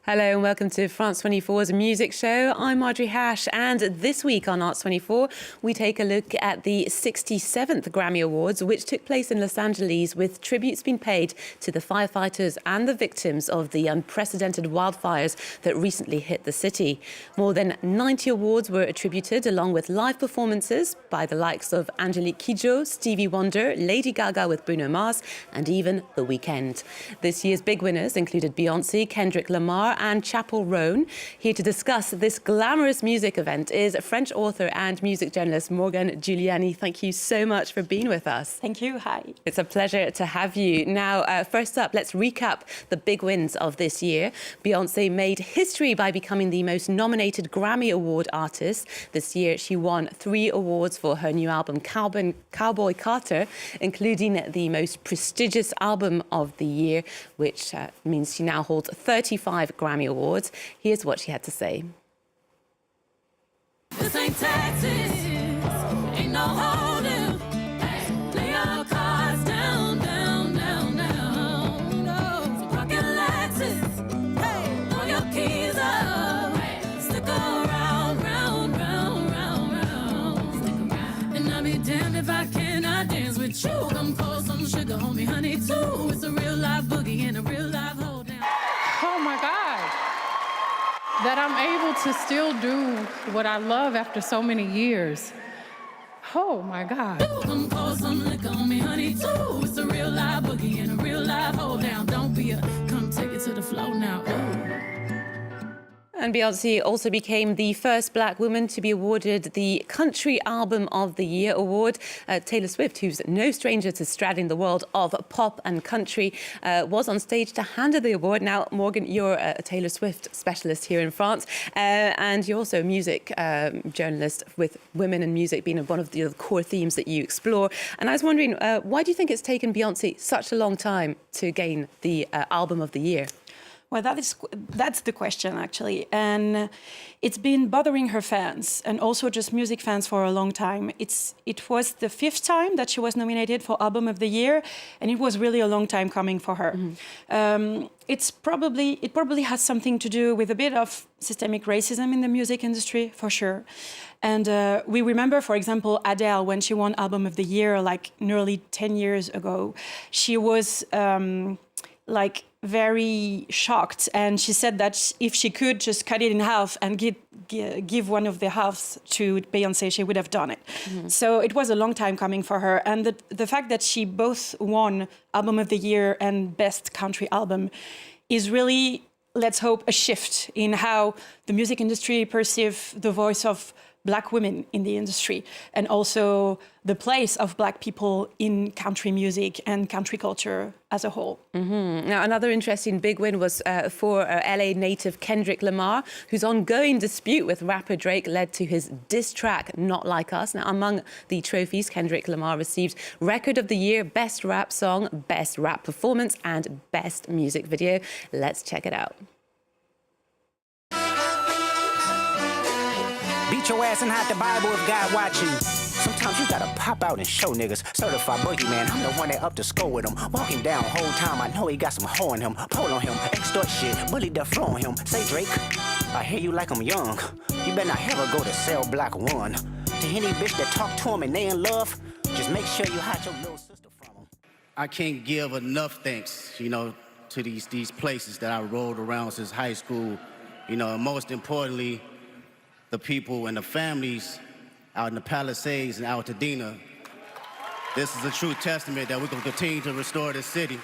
Hello and welcome to France 24's Music Show. I'm Marjorie Hache, and this week on Arts 24 we take a look at the 67th Grammy Awards, which took place in Los Angeles, with tributes being paid to the firefighters and the victims of the unprecedented wildfires that recently hit the city. More than 90 awards were attributed, along with live performances by the likes of Angelique Kidjo, Stevie Wonder, Lady Gaga with Bruno Mars, and even The Weeknd. This year's big winners included Beyoncé, Kendrick Lamar and Chappell Roan. Here to discuss this glamorous music event is French author and music journalist Morgane Giuliani. Thank you so much for being with us. Thank you. Hi. It's a pleasure to have you. Now, first up, let's recap the big wins of this year. Beyoncé made history by becoming the most nominated Grammy Award artist. This year, she won 3 awards for her new album, Cowboy Carter, including the most prestigious album of the year, which means she now holds 35 Grammy Awards. Here's what she had to say. This ain't taxes, ain't no holding. Lay your cards down, down, down, down. No, so park your Lexus, throw your keys up, stick around, round, round, round, round. Stick around. And I'll be damned if I cannot dance with you. Come pour some sugar on me, honey, too. It's a real live boogie and a real live hold down. Oh my God, that I'm able to still do what I love after so many years. Oh my God. Come pour some liquor on me, honey, too. It's a real live boogie and a real live hold down. Don't be a come take it to the floor now. Ooh. And Beyoncé also became the first black woman to be awarded the Country Album of the Year award. Taylor Swift, who's no stranger to straddling the world of pop and country, was on stage to hand her the award. Now, Morgan, you're a Taylor Swift specialist here in France, and you're also a music journalist, with women and music being one of the core themes that you explore. And I was wondering, why do you think it's taken Beyoncé such a long time to gain the Album of the Year? Well, that's the question, actually. And it's been bothering her fans, and also just music fans, for a long time. It was the 5th time that she was nominated for Album of the Year, and it was really a long time coming for her. Mm-hmm. It probably has something to do with a bit of systemic racism in the music industry, for sure. And we remember, for example, Adele, when she won Album of the Year, like nearly 10 years ago. She was very shocked, and she said that if she could just cut it in half and give one of the halves to Beyoncé, she would have done it. Mm-hmm. So it was a long time coming for her, and the fact that she both won Album of the Year and Best Country Album is really, let's hope, a shift in how the music industry perceives the voice of Black women in the industry, and also the place of Black people in country music and country culture as a whole. Mm-hmm. Now, another interesting big win was for LA native Kendrick Lamar, whose ongoing dispute with rapper Drake led to his diss track, Not Like Us. Now, among the trophies, Kendrick Lamar received Record of the Year, Best Rap Song, Best Rap Performance, and Best Music Video. Let's check it out. Beat your ass and hide the Bible if God watching. Sometimes you gotta pop out and show niggas. Certified boogeyman, I'm the one that up to score with him. Walking down whole time, I know he got some hoe in him. Pull on him, extort shit, bully the flow on him. Say Drake, I hear you like I'm young. You better not ever go to Cell Block 1. To any bitch that talk to him and they in love, just make sure you hide your little sister from him. I can't give enough thanks, to these places that I rolled around since high school. And most importantly, the people and the families out in the Palisades and Altadena. This is a true testament that we're going to continue to restore this city.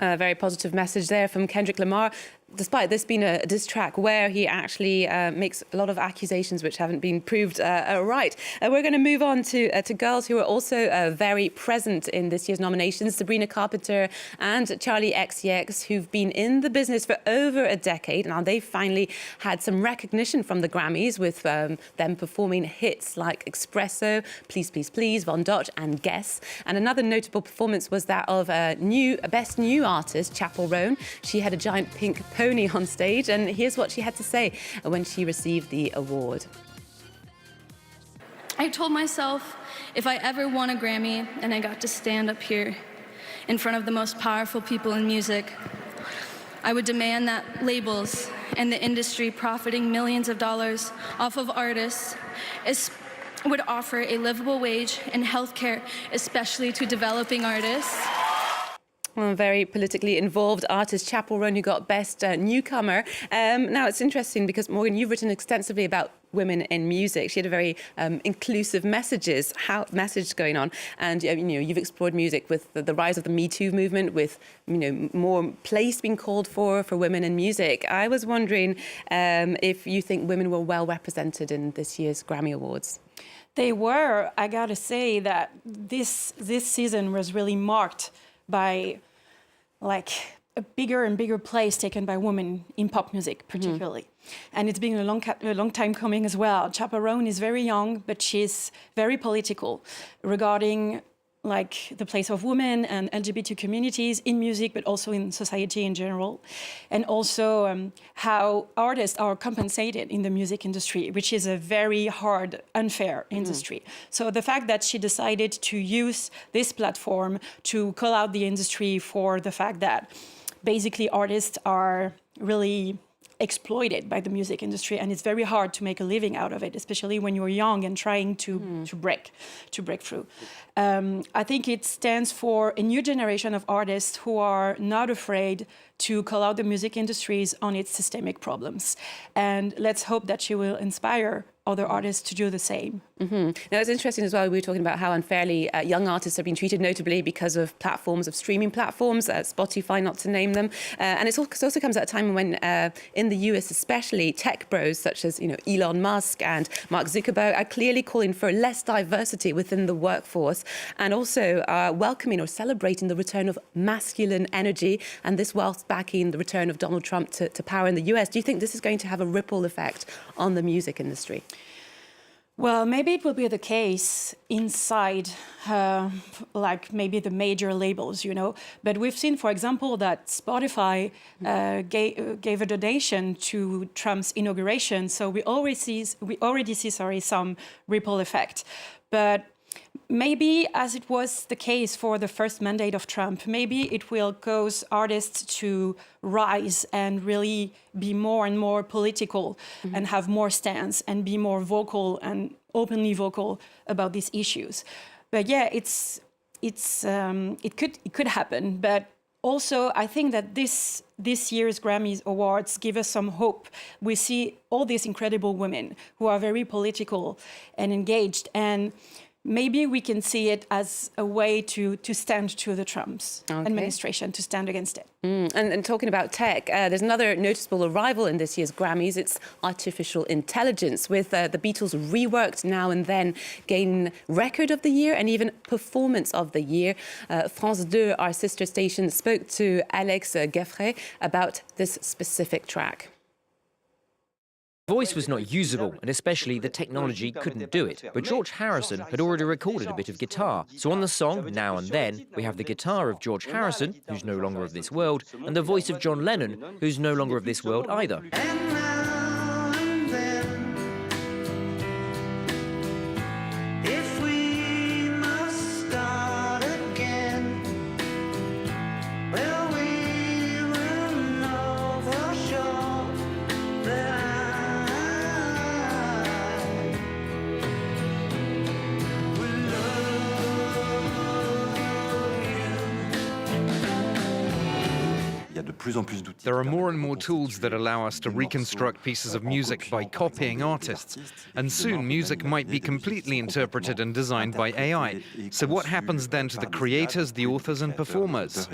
A very positive message there from Kendrick Lamar, despite this being a diss track where he actually makes a lot of accusations which haven't been proved right. We're going to move on to girls who are also very present in this year's nominations. Sabrina Carpenter and Charlie XCX, who've been in the business for over a decade. Now, they finally had some recognition from the Grammys, with them performing hits like Espresso, Please, Please, Please, Von Dutch and Guess. And another notable performance was that of Best New Artist, Chappell Roan. She had a giant pink pony on stage, and here's what she had to say when she received the award. I told myself if I ever won a Grammy and I got to stand up here in front of the most powerful people in music, I would demand that labels and the industry profiting millions of dollars off of artists would offer a livable wage and health care, especially to developing artists. Well, a very politically involved artist, Chappell Roan, who got Best Newcomer. Now, it's interesting because, Morgane, you've written extensively about women in music. She had a very inclusive message going on. And, you've explored music with the rise of the Me Too movement, with, more place being called for women in music. I was wondering if you think women were well represented in this year's Grammy Awards. They were. I gotta say that this season was really marked by like a bigger and bigger place taken by women in pop music, particularly. And it's been a long time coming as well. Chappell Roan is very young, but she's very political regarding like the place of women and LGBT communities in music, but also in society in general. And also how artists are compensated in the music industry, which is a very hard, unfair industry. So the fact that she decided to use this platform to call out the industry for the fact that basically artists are really exploited by the music industry, and it's very hard to make a living out of it, especially when you're young and trying to break through. I think it stands for a new generation of artists who are not afraid to call out the music industries on its systemic problems. And let's hope that she will inspire other artists to do the same. Now, it's interesting as well, we were talking about how unfairly young artists have been treated, notably because of streaming platforms, Spotify, not to name them. And it also comes at a time when, in the US especially, tech bros such as Elon Musk and Mark Zuckerberg are clearly calling for less diversity within the workforce, and also welcoming or celebrating the return of masculine energy, and this whilst backing the return of Donald Trump to power in the US. Do you think this is going to have a ripple effect on the music industry? Well, maybe it will be the case inside, like maybe the major labels, But we've seen, for example, that Spotify gave a donation to Trump's inauguration. So we already see some ripple effect. But maybe, as it was the case for the first mandate of Trump, maybe it will cause artists to rise and really be more and more political and have more stance and be more vocal and openly vocal about these issues. But yeah, it could happen. But also, I think that this year's Grammy Awards give us some hope. We see all these incredible women who are very political and engaged, and maybe we can see it as a way to stand to the Trump's administration, to stand against it. And talking about tech, there's another noticeable arrival in this year's Grammys. It's artificial intelligence, with the Beatles reworked Now and Then gaining Record of the Year and even Performance of the Year. France 2, our sister station, spoke to Alex Gaffret about this specific track. Voice was not usable, and especially the technology couldn't do it. But George Harrison had already recorded a bit of guitar. So on the song, Now and Then, we have the guitar of George Harrison, who's no longer of this world, and the voice of John Lennon, who's no longer of this world either. There are more and more tools that allow us to reconstruct pieces of music by copying artists. And soon music might be completely interpreted and designed by AI. So what happens then to the creators, the authors and performers?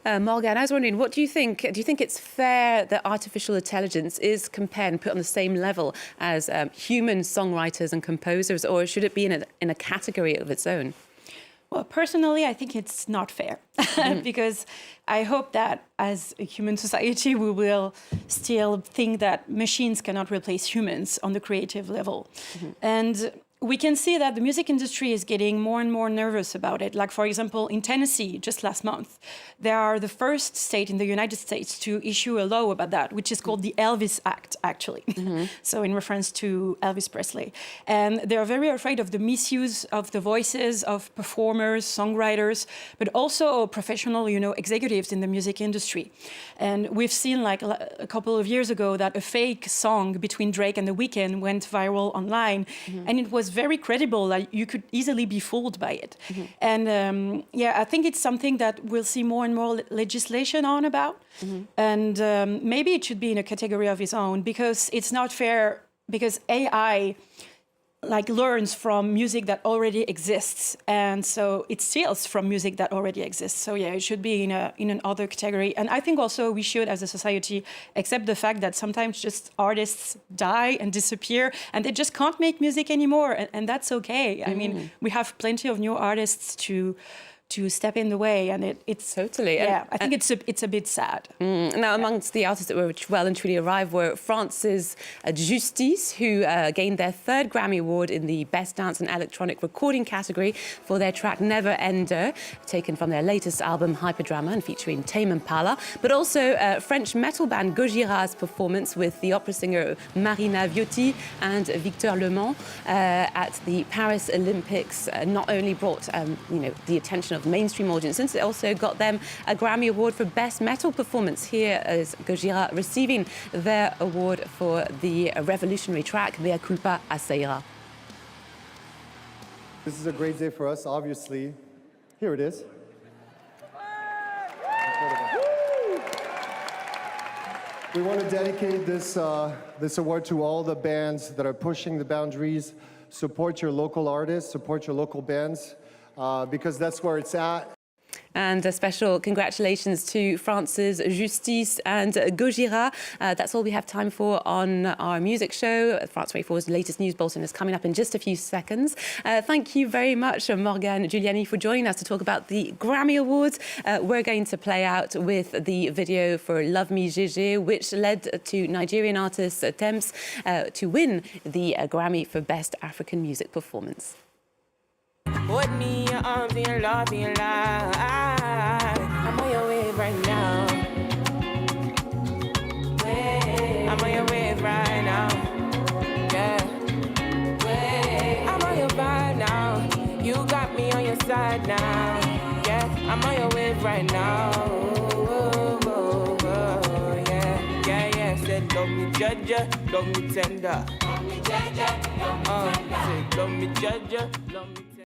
Morgane, I was wondering, what do you think? Do you think it's fair that artificial intelligence is compared and put on the same level as human songwriters and composers, or should it be in a category of its own? Well, personally, I think it's not fair because I hope that as a human society, we will still think that machines cannot replace humans on the creative level. And we can see that the music industry is getting more and more nervous about it. Like, for example, in Tennessee, just last month, they are the first state in the United States to issue a law about that, which is called the Elvis Act, actually. So in reference to Elvis Presley. And they are very afraid of the misuse of the voices of performers, songwriters, but also professional, executives in the music industry. And we've seen, like, a couple of years ago that a fake song between Drake and The Weeknd went viral online, and it was very credible. Like, you could easily be fooled by it. And I think it's something that we'll see more and more legislation on about. And maybe it should be in a category of its own, because it's not fair, because AI learns from music that already exists, and so it steals from music that already exists. So it should be in another category. And I think also we should, as a society, accept the fact that sometimes just artists die and disappear, and they just can't make music anymore, and that's okay. I mean, we have plenty of new artists to step in the way, and it's totally. Yeah, I think it's a bit sad. Now, amongst the artists that were well and truly arrived were France's Justice, who gained their third Grammy Award in the Best Dance and Electronic Recording category for their track Never Ender, taken from their latest album Hyperdrama and featuring Tame Impala. But also French metal band Gojira's performance with the opera singer Marina Viotti and Victor Lemont at the Paris Olympics not only brought the attention of mainstream audiences, it also got them a Grammy Award for Best Metal Performance. Here is Gojira receiving their award for the revolutionary track Mea Culpa Aceira. This is a great day for us, obviously. Here it is. We want to dedicate this award to all the bands that are pushing the boundaries. Support your local artists, support your local bands, because that's where it's at. And a special congratulations to France's Justice and Gojira. That's all we have time for on our music show. France 24's latest news bulletin is coming up in just a few seconds. Thank you very much, Morgane Giuliani, for joining us to talk about the Grammy Awards. We're going to play out with the video for Love Me Gégé, which led to Nigerian artist Tems to win the Grammy for Best African Music Performance. Hold me in your arms and your love me alive. I'm on your wave right now. I'm on your wave right now. Yeah. I'm on your vibe now. You got me on your side now. Yeah. I'm on your wave right now. Yeah. Said love me judge, love me tender. Love me judge, love me tender. Say love me judge, love me